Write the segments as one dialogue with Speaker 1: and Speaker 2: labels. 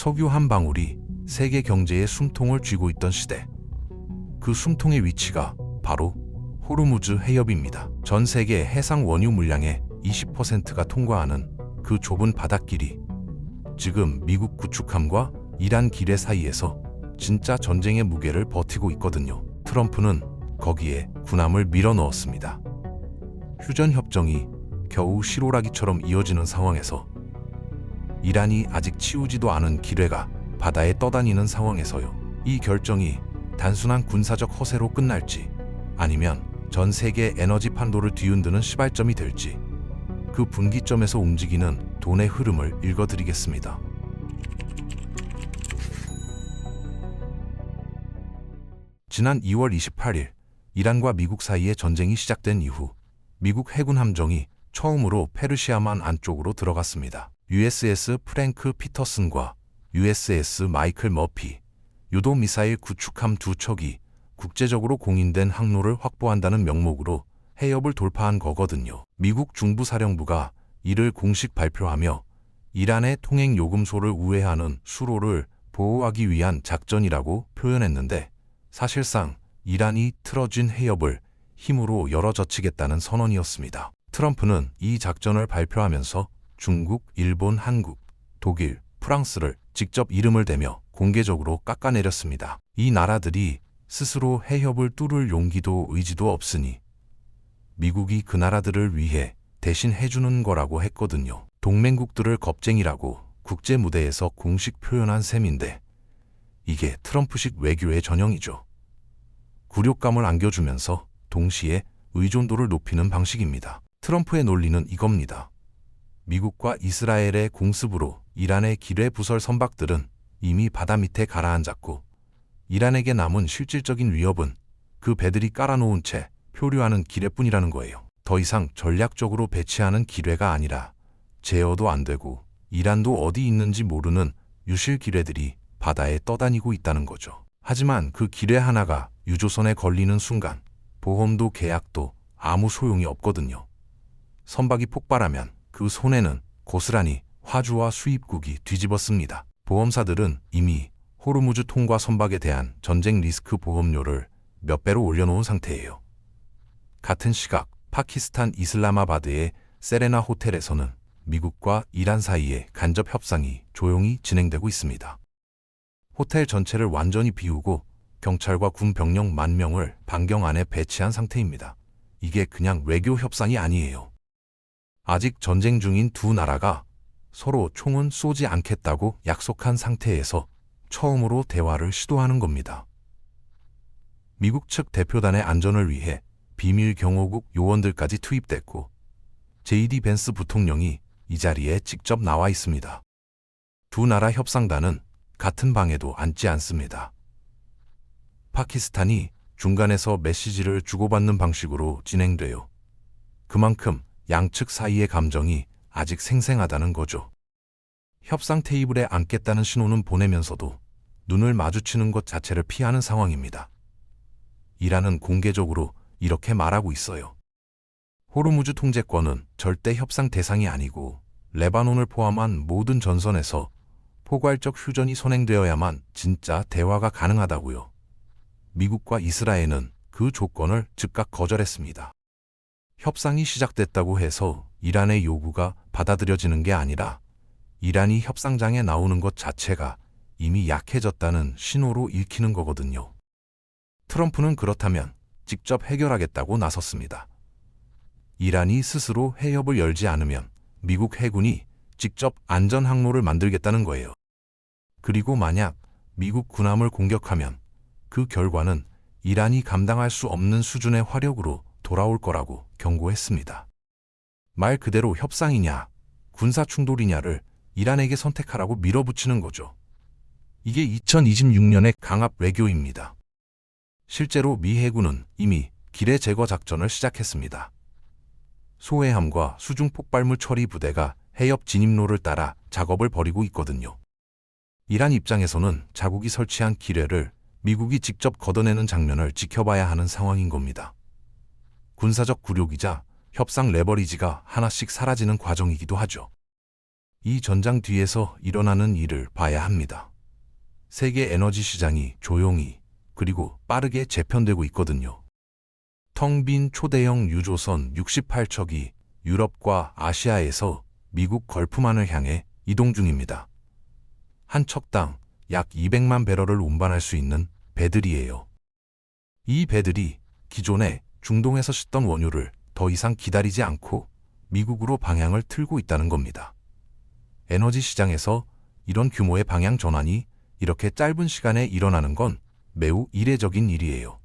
Speaker 1: 석유 한 방울이 세계 경제의 숨통을 쥐고 있던 시대. 그 숨통의 위치가 바로 호르무즈 해협입니다. 전 세계 해상 원유 물량의 20%가 통과하는 그 좁은 바닷길이 지금 미국 구축함과 이란 기뢰 사이에서 진짜 전쟁의 무게를 버티고 있거든요. 트럼프는 거기에 군함을 밀어넣었습니다. 휴전 협정이 겨우 실오라기처럼 이어지는 상황에서, 이란이 아직 치우지도 않은 기뢰가 바다에 떠다니는 상황에서요. 이 결정이 단순한 군사적 허세로 끝날지, 아니면 전 세계 에너지 판도를 뒤흔드는 시발점이 될지, 그 분기점에서 움직이는 돈의 흐름을 읽어드리겠습니다. 지난 2월 28일 이란과 미국 사이에 전쟁이 시작된 이후 미국 해군 함정이 처음으로 페르시아만 안쪽으로 들어갔습니다. USS 프랭크 피터슨과 USS 마이클 머피, 유도 미사일 구축함 두 척이 국제적으로 공인된 항로를 확보한다는 명목으로 해협을 돌파한 거거든요. 미국 중부사령부가 이를 공식 발표하며 이란의 통행 요금소를 우회하는 수로를 보호하기 위한 작전이라고 표현했는데, 사실상 이란이 틀어진 해협을 힘으로 열어젖히겠다는 선언이었습니다. 트럼프는 이 작전을 발표하면서 중국, 일본, 한국, 독일, 프랑스를 직접 이름을 대며 공개적으로 깎아내렸습니다. 이 나라들이 스스로 해협을 뚫을 용기도 의지도 없으니 미국이 그 나라들을 위해 대신 해주는 거라고 했거든요. 동맹국들을 겁쟁이라고 국제 무대에서 공식 표현한 셈인데, 이게 트럼프식 외교의 전형이죠. 굴욕감을 안겨주면서 동시에 의존도를 높이는 방식입니다. 트럼프의 논리는 이겁니다. 미국과 이스라엘의 공습으로 이란의 기뢰 부설 선박들은 이미 바다 밑에 가라앉았고, 이란에게 남은 실질적인 위협은 그 배들이 깔아놓은 채 표류하는 기뢰뿐이라는 거예요. 더 이상 전략적으로 배치하는 기뢰가 아니라 제어도 안 되고 이란도 어디 있는지 모르는 유실 기뢰들이 바다에 떠다니고 있다는 거죠. 하지만 그 기뢰 하나가 유조선에 걸리는 순간 보험도 계약도 아무 소용이 없거든요. 선박이 폭발하면 그 손해는 고스란히 화주와 수입국이 뒤집었습니다. 보험사들은 이미 호르무즈 통과 선박에 대한 전쟁 리스크 보험료를 몇 배로 올려놓은 상태예요. 같은 시각 파키스탄 이슬라마바드의 세레나 호텔에서는 미국과 이란 사이의 간접 협상이 조용히 진행되고 있습니다. 호텔 전체를 완전히 비우고 경찰과 군 병력 10,000명을 반경 안에 배치한 상태입니다. 이게 그냥 외교 협상이 아니에요. 아직 전쟁 중인 두 나라가 서로 총은 쏘지 않겠다고 약속한 상태에서 처음으로 대화를 시도하는 겁니다. 미국 측 대표단의 안전을 위해 비밀 경호국 요원들까지 투입됐고, JD 벤스 부통령이 이 자리에 직접 나와 있습니다. 두 나라 협상단은 같은 방에도 앉지 않습니다. 파키스탄이 중간에서 메시지를 주고받는 방식으로 진행돼요. 그만큼 양측 사이의 감정이 아직 생생하다는 거죠. 협상 테이블에 앉겠다는 신호는 보내면서도 눈을 마주치는 것 자체를 피하는 상황입니다. 이란은 공개적으로 이렇게 말하고 있어요. 호르무즈 통제권은 절대 협상 대상이 아니고 레바논을 포함한 모든 전선에서 포괄적 휴전이 선행되어야만 진짜 대화가 가능하다고요. 미국과 이스라엘은 그 조건을 즉각 거절했습니다. 협상이 시작됐다고 해서 이란의 요구가 받아들여지는 게 아니라 이란이 협상장에 나오는 것 자체가 이미 약해졌다는 신호로 읽히는 거거든요. 트럼프는 그렇다면 직접 해결하겠다고 나섰습니다. 이란이 스스로 해협을 열지 않으면 미국 해군이 직접 안전 항로를 만들겠다는 거예요. 그리고 만약 미국 군함을 공격하면 그 결과는 이란이 감당할 수 없는 수준의 화력으로 돌아올 거라고 경고했습니다. 말 그대로 협상이냐, 군사 충돌이냐를 이란에게 선택하라고 밀어붙이는 거죠. 이게 2026년의 강압 외교입니다. 실제로 미 해군은 이미 기뢰 제거 작전을 시작했습니다. 소해함과 수중 폭발물 처리 부대가 해협 진입로를 따라 작업을 벌이고 있거든요. 이란 입장에서는 자국이 설치한 기뢰를 미국이 직접 걷어내는 장면을 지켜봐야 하는 상황인 겁니다. 군사적 굴욕이자 협상 레버리지가 하나씩 사라지는 과정이기도 하죠. 이 전장 뒤에서 일어나는 일을 봐야 합니다. 세계 에너지 시장이 조용히 그리고 빠르게 재편되고 있거든요. 텅 빈 초대형 유조선 68척이 유럽과 아시아에서 미국 걸프만을 향해 이동 중입니다. 한 척당 약 200만 배럴을 운반할 수 있는 배들이에요. 이 배들이 기존에 중동에서 싣던 원유를 더 이상 기다리지 않고 미국으로 방향을 틀고 있다는 겁니다. 에너지 시장에서 이런 규모의 방향 전환이 이렇게 짧은 시간에 일어나는 건 매우 이례적인 일이에요.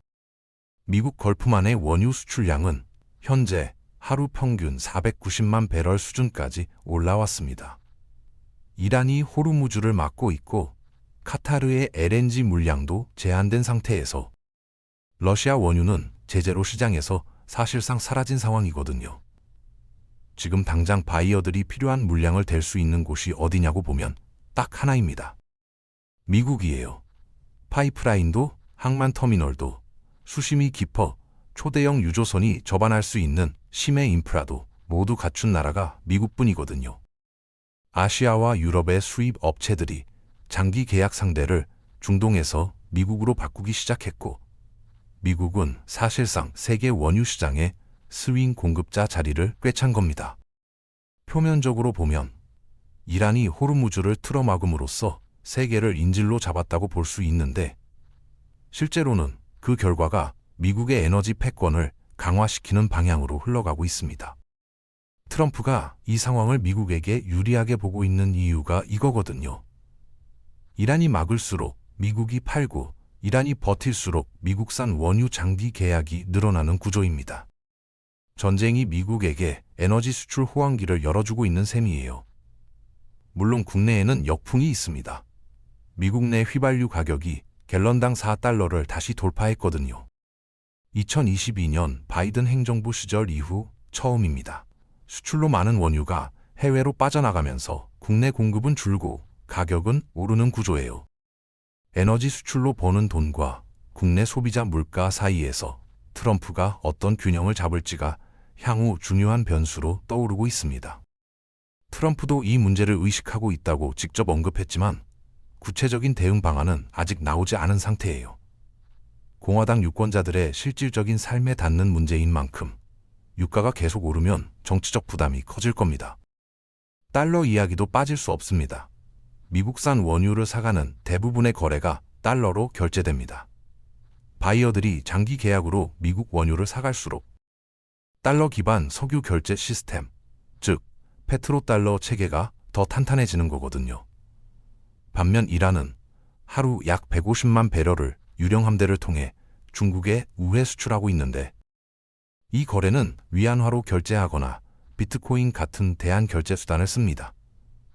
Speaker 1: 미국 걸프만의 원유 수출량은 현재 하루 평균 490만 배럴 수준까지 올라왔습니다. 이란이 호르무즈를 막고 있고 카타르의 LNG 물량도 제한된 상태에서 러시아 원유는 제재로 시장에서 사실상 사라진 상황이거든요. 지금 당장 바이어들이 필요한 물량을 댈 수 있는 곳이 어디냐고 보면 딱 하나입니다. 미국이에요. 파이프라인도 항만 터미널도 수심이 깊어 초대형 유조선이 접안할 수 있는 심해 인프라도 모두 갖춘 나라가 미국뿐이거든요. 아시아와 유럽의 수입 업체들이 장기 계약 상대를 중동에서 미국으로 바꾸기 시작했고, 미국은 사실상 세계 원유 시장의 스윙 공급자 자리를 꿰찬 겁니다. 표면적으로 보면 이란이 호르무즈를 틀어막음으로써 세계를 인질로 잡았다고 볼 수 있는데, 실제로는 그 결과가 미국의 에너지 패권을 강화시키는 방향으로 흘러가고 있습니다. 트럼프가 이 상황을 미국에게 유리하게 보고 있는 이유가 이거거든요. 이란이 막을수록 미국이 팔고 이란이 버틸수록 미국산 원유 장기 계약이 늘어나는 구조입니다. 전쟁이 미국에게 에너지 수출 호황기를 열어주고 있는 셈이에요. 물론 국내에는 역풍이 있습니다. 미국 내 휘발유 가격이 갤런당 4달러를 다시 돌파했거든요. 2022년 바이든 행정부 시절 이후 처음입니다. 수출로 많은 원유가 해외로 빠져나가면서 국내 공급은 줄고 가격은 오르는 구조예요. 에너지 수출로 버는 돈과 국내 소비자 물가 사이에서 트럼프가 어떤 균형을 잡을지가 향후 중요한 변수로 떠오르고 있습니다. 트럼프도 이 문제를 의식하고 있다고 직접 언급했지만 구체적인 대응 방안은 아직 나오지 않은 상태예요. 공화당 유권자들의 실질적인 삶에 닿는 문제인 만큼 유가가 계속 오르면 정치적 부담이 커질 겁니다. 달러 이야기도 빠질 수 없습니다. 미국산 원유를 사가는 대부분의 거래가 달러로 결제됩니다. 바이어들이 장기 계약으로 미국 원유를 사갈수록 달러 기반 석유 결제 시스템, 즉 페트로달러 체계가 더 탄탄해지는 거거든요. 반면 이란은 하루 약 150만 배럴을 유령 함대를 통해 중국에 우회 수출하고 있는데, 이 거래는 위안화로 결제하거나 비트코인 같은 대안 결제 수단을 씁니다.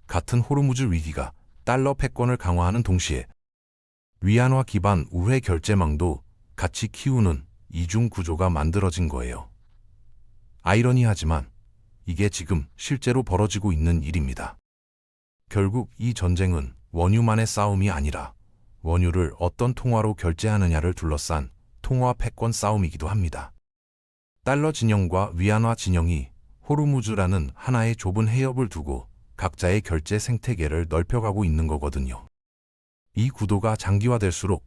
Speaker 1: 같은 호르무즈 위기가 달러 패권을 강화하는 동시에 위안화 기반 우회 결제망도 같이 키우는 이중 구조가 만들어진 거예요. 아이러니하지만 이게 지금 실제로 벌어지고 있는 일입니다. 결국 이 전쟁은 원유만의 싸움이 아니라 원유를 어떤 통화로 결제하느냐를 둘러싼 통화 패권 싸움이기도 합니다. 달러 진영과 위안화 진영이 호르무즈라는 하나의 좁은 해협을 두고 각자의 결제 생태계를 넓혀가고 있는 거거든요. 이 구도가 장기화될수록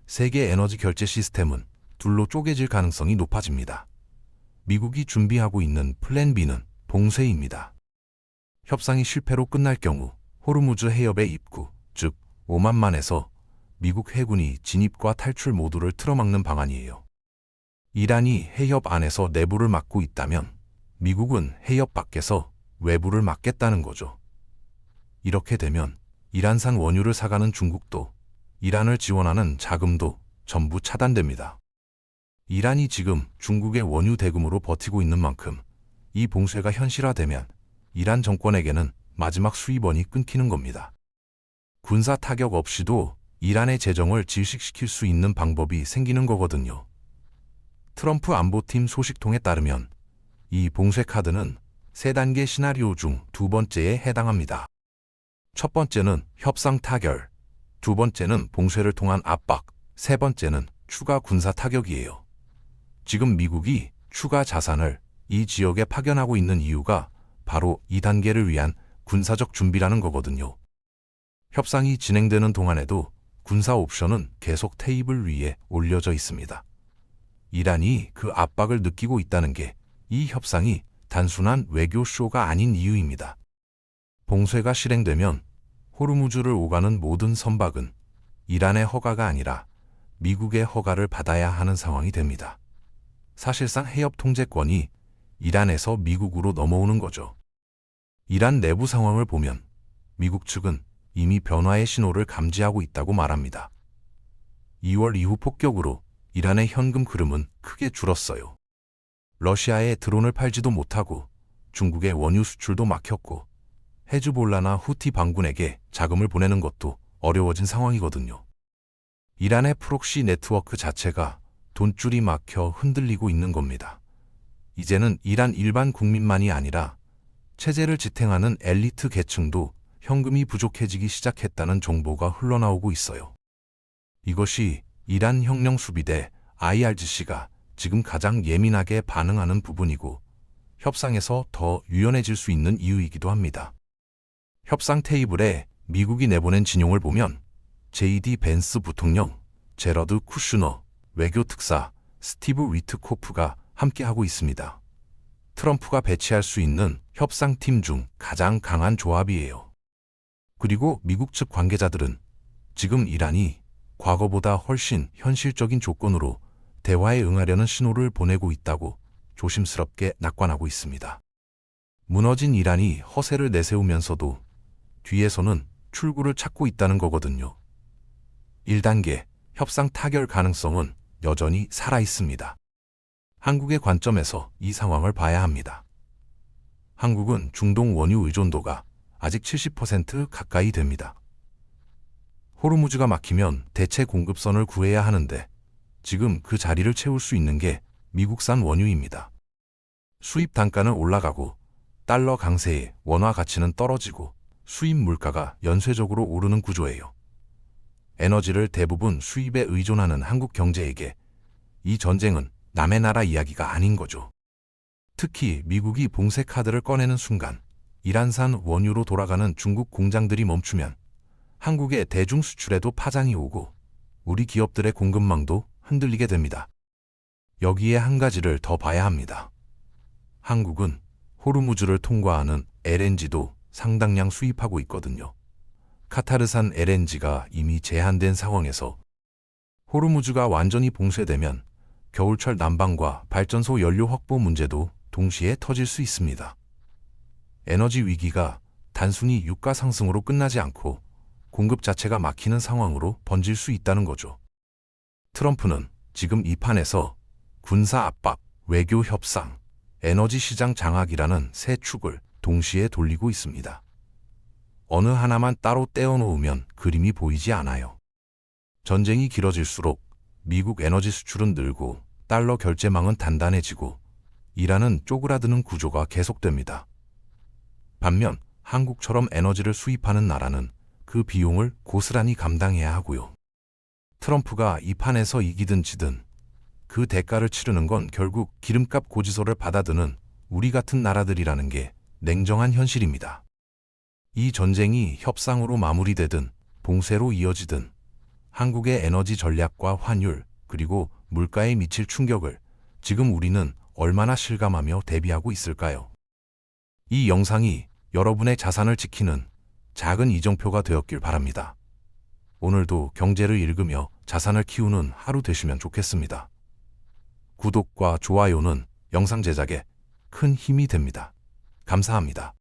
Speaker 1: 세계 에너지 결제 시스템은 둘로 쪼개질 가능성이 높아집니다. 미국이 준비하고 있는 플랜 B는 봉쇄입니다. 협상이 실패로 끝날 경우 호르무즈 해협의 입구, 즉 오만만에서 미국 해군이 진입과 탈출 모두를 틀어막는 방안이에요. 이란이 해협 안에서 내부를 막고 있다면 미국은 해협 밖에서 외부를 막겠다는 거죠. 이렇게 되면 이란산 원유를 사가는 중국도, 이란을 지원하는 자금도 전부 차단됩니다. 이란이 지금 중국의 원유 대금으로 버티고 있는 만큼 이 봉쇄가 현실화되면 이란 정권에게는 마지막 수입원이 끊기는 겁니다. 군사 타격 없이도 이란의 재정을 질식시킬 수 있는 방법이 생기는 거거든요. 트럼프 안보팀 소식통에 따르면 이 봉쇄 카드는 3단계 시나리오 중 2번째에 해당합니다. 첫 번째는 협상 타결, 두 번째는 봉쇄를 통한 압박, 세 번째는 추가 군사 타격이에요. 지금 미국이 추가 자산을 이 지역에 파견하고 있는 이유가 바로 이 단계를 위한 군사적 준비라는 거거든요. 협상이 진행되는 동안에도 군사 옵션은 계속 테이블 위에 올려져 있습니다. 이란이 그 압박을 느끼고 있다는 게 이 협상이 단순한 외교 쇼가 아닌 이유입니다. 봉쇄가 실행되면 호르무즈를 오가는 모든 선박은 이란의 허가가 아니라 미국의 허가를 받아야 하는 상황이 됩니다. 사실상 해협 통제권이 이란에서 미국으로 넘어오는 거죠. 이란 내부 상황을 보면 미국 측은 이미 변화의 신호를 감지하고 있다고 말합니다. 2월 이후 폭격으로 이란의 현금 흐름은 크게 줄었어요. 러시아에 드론을 팔지도 못하고 중국의 원유 수출도 막혔고 헤즈볼라나 후티 반군에게 자금을 보내는 것도 어려워진 상황이거든요. 이란의 프록시 네트워크 자체가 돈줄이 막혀 흔들리고 있는 겁니다. 이제는 이란 일반 국민만이 아니라 체제를 지탱하는 엘리트 계층도 현금이 부족해지기 시작했다는 정보가 흘러나오고 있어요. 이것이 이란 혁명 수비대 IRGC가 지금 가장 예민하게 반응하는 부분이고 협상에서 더 유연해질 수 있는 이유이기도 합니다. 협상 테이블에 미국이 내보낸 진용을 보면 JD 벤스 부통령, 제러드 쿠슈너, 외교 특사, 스티브 위트코프가 함께하고 있습니다. 트럼프가 배치할 수 있는 협상팀 중 가장 강한 조합이에요. 그리고 미국 측 관계자들은 지금 이란이 과거보다 훨씬 현실적인 조건으로 대화에 응하려는 신호를 보내고 있다고 조심스럽게 낙관하고 있습니다. 무너진 이란이 허세를 내세우면서도 뒤에서는 출구를 찾고 있다는 거거든요. 1단계 협상 타결 가능성은 여전히 살아있습니다. 한국의 관점에서 이 상황을 봐야 합니다. 한국은 중동 원유 의존도가 아직 70% 가까이 됩니다. 호르무즈가 막히면 대체 공급선을 구해야 하는데 지금 그 자리를 채울 수 있는 게 미국산 원유입니다. 수입 단가는 올라가고 달러 강세에 원화 가치는 떨어지고 수입 물가가 연쇄적으로 오르는 구조예요. 에너지를 대부분 수입에 의존하는 한국 경제에게 이 전쟁은 남의 나라 이야기가 아닌 거죠. 특히 미국이 봉쇄 카드를 꺼내는 순간 이란산 원유로 돌아가는 중국 공장들이 멈추면 한국의 대중 수출에도 파장이 오고 우리 기업들의 공급망도 흔들리게 됩니다. 여기에 한 가지를 더 봐야 합니다. 한국은 호르무즈를 통과하는 LNG도 상당량 수입하고 있거든요. 카타르산 LNG가 이미 제한된 상황에서 호르무즈가 완전히 봉쇄되면 겨울철 난방과 발전소 연료 확보 문제도 동시에 터질 수 있습니다. 에너지 위기가 단순히 유가 상승으로 끝나지 않고 공급 자체가 막히는 상황으로 번질 수 있다는 거죠. 트럼프는 지금 이 판에서 군사 압박, 외교 협상, 에너지 시장 장악이라는 세 축을 동시에 돌리고 있습니다. 어느 하나만 따로 떼어놓으면 그림이 보이지 않아요. 전쟁이 길어질수록 미국 에너지 수출은 늘고 달러 결제망은 단단해지고 이란은 쪼그라드는 구조가 계속됩니다. 반면 한국처럼 에너지를 수입하는 나라는 그 비용을 고스란히 감당해야 하고요. 트럼프가 이 판에서 이기든 지든 그 대가를 치르는 건 결국 기름값 고지서를 받아드는 우리 같은 나라들이라는 게 냉정한 현실입니다. 이 전쟁이 협상으로 마무리되든 봉쇄로 이어지든 한국의 에너지 전략과 환율 그리고 물가에 미칠 충격을 지금 우리는 얼마나 실감하며 대비하고 있을까요? 이 영상이 여러분의 자산을 지키는 작은 이정표가 되었길 바랍니다. 오늘도 경제를 읽으며 자산을 키우는 하루 되시면 좋겠습니다. 구독과 좋아요는 영상 제작에 큰 힘이 됩니다. 감사합니다.